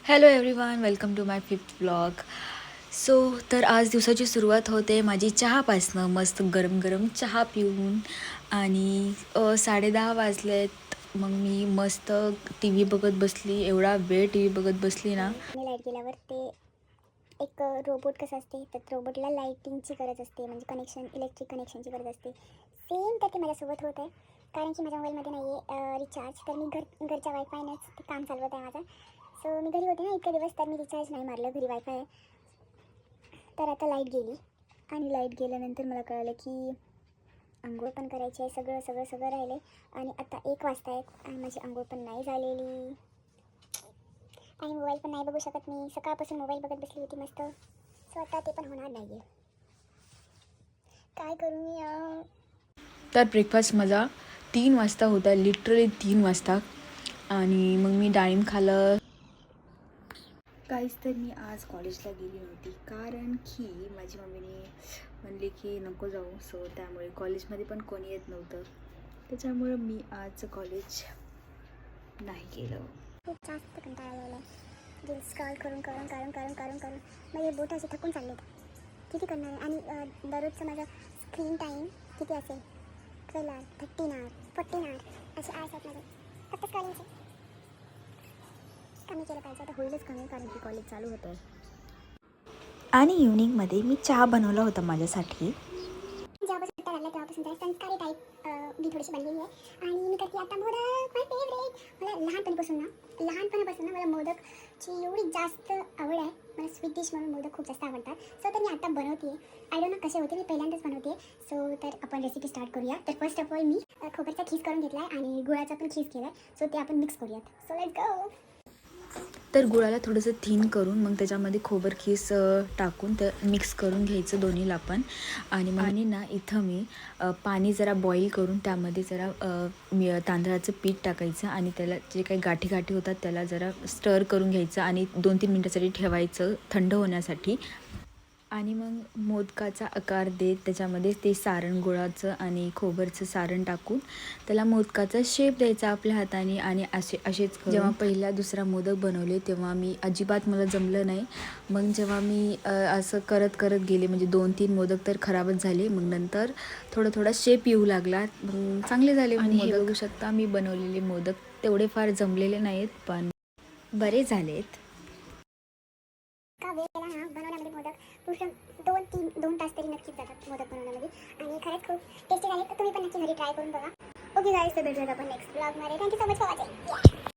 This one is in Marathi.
Hello everyone, welcome to my fifth blog. तर आज दिवसाची सुरुवात होते माझी चहापासनं. मस्त गरम गरम चहा पिऊन आणि 10:30 वाजलेत. मग मी मस्त टी व्ही बघत बसली. एवढा वेळ टी व्ही बघत बसली ना. लाईट गेल्यावर ते एक रोबोट कसं असते, तर रोबोटला लाईटिंगची गरज असते, म्हणजे कनेक्शन, इलेक्ट्रिक कनेक्शनची गरज असते. सेम तर ते माझ्यासोबत होत आहे, कारण की माझ्या मोबाईलमध्ये नाही आहे रिचार्ज. तर मी घरच्या वायफायनेच ते काम चालवत आहे माझं. सो मी घरी होते ना इतके दिवस, तर मी रिचार्ज नाही मारलं, घरी वायफाय आहे. तर आता लाईट गेली आणि लाईट गेल्यानंतर मला कळलं की अंघोळ पण करायची आहे, सगळं सगळं सगळं राहिले. आणि आता 1 वाजता आहेत आणि माझी अंघोळ पण नाही झालेली आणि मोबाईल पण नाही बघू शकत मी. सकाळपासून मोबाईल बघत बसली होती मस्त. सो आता ते पण होणार नाही आहे. काय करू मी तर ब्रेकफास्ट माझा 3 वाजता होता, लिटरली 3 वाजता. आणि मग मी डाळिंब खाल्लं. काहीच तर मी आज कॉलेजला गेली नव्हती, कारण की माझी मम्मीने म्हणली की नको जाऊ. सो त्यामुळे कॉलेजमध्ये पण कोणी येत नव्हतं, त्याच्यामुळं मी आज कॉलेज नाही गेलं. खूप जास्त कंटाळा आलेला आहे. रील्स स्क्रॉल करून करून करून करून करून करून माझे बोट असे थकून चालले आहेत. किती करणार आहे? आणि दररोजचं माझा स्क्रीन टाईम किती असेल? 12 आवर, 13 आवर, 14 आवर असे आवर्स आहेत माझे फक्त स्क्रॉलिंगचे. कमी केलं पाहिजे, आता होईलच कमी, कारण की कॉलेज चालू होतं आहे. आणि इव्हनिंगमध्ये मी चहा बनवला होता माझ्यासाठी. जेव्हापासून सुट्ट्या लागल्या तेव्हापासून जरा संस्कारी टाईप मी थोडीशी बनलेली आहे. आणि मी करते आता मोदक, माय फेवरेट. मला लहानपणापासून मला मोदकची एवढी जास्त आवड आहे. मला स्वीट डिश म्हणून मोदक खूप जास्त आवडतात. सो तर मी आता बनवते. आय डोंट नो कसे होते, मी पहिल्यांदाच बनवते. सो तर आपण रेसिपी स्टार्ट करूया. तर फर्स्ट ऑफ ऑल मी खोबऱ्याचा खीस करून घेतला आहे आणि गुळाचा पण खीस केला आहे. सो ते आपण मिक्स करूयात. So let's go. तर गुळाला थोडंसं थिन करून मग त्याच्यामध्ये खोबरखीस टाकून ते मिक्स करून घ्यायचं दोन्हीला पण. आणि मग ना इथं मी पाणी जरा बॉईल करून त्यामध्ये जरा तांदळाचं पीठ टाकायचं आणि त्याला जे काही गाठी गाठी होतात त्याला जरा स्टर करून घ्यायचं आणि 2-3 मिनटासाठी ठेवायचं थंड होण्यासाठी. आणि मग मोदकाचा आकार देत त्याच्यामध्ये ते सारण, गुळाचं आणि खोबरचं सारण टाकून त्याला मोदकाचा शेप द्यायचा आपल्या हाताने. आणि असेच जेव्हा पहिला दुसरा मोदक बनवले तेव्हा मी अजिबात मला जमलं नाही. मग जेव्हा मी असं करत करत गेले, म्हणजे 2-3 मोदक तर खराबच झाले. मग नंतर थोडा शेप येऊ लागला, मग चांगले झाले. आणि हे बघू शकता मी बनवलेले मोदक तेवढे फार जमलेले नाहीत, पण बरे झालेत. का वेळ केला ना बनवण्यामध्ये मोदक, पुष्कळ 2 तास तरी नक्कीच जातात मोदक बनवण्यामध्ये. आणि खरंच खूप टेस्टी झाले. तर तुम्ही पण नक्की घरी ट्राय करून बघा. ओके गाईस, तर भेटूयात आपण नेक्स्ट ब्लॉगमध्ये. Thank you so much for watching.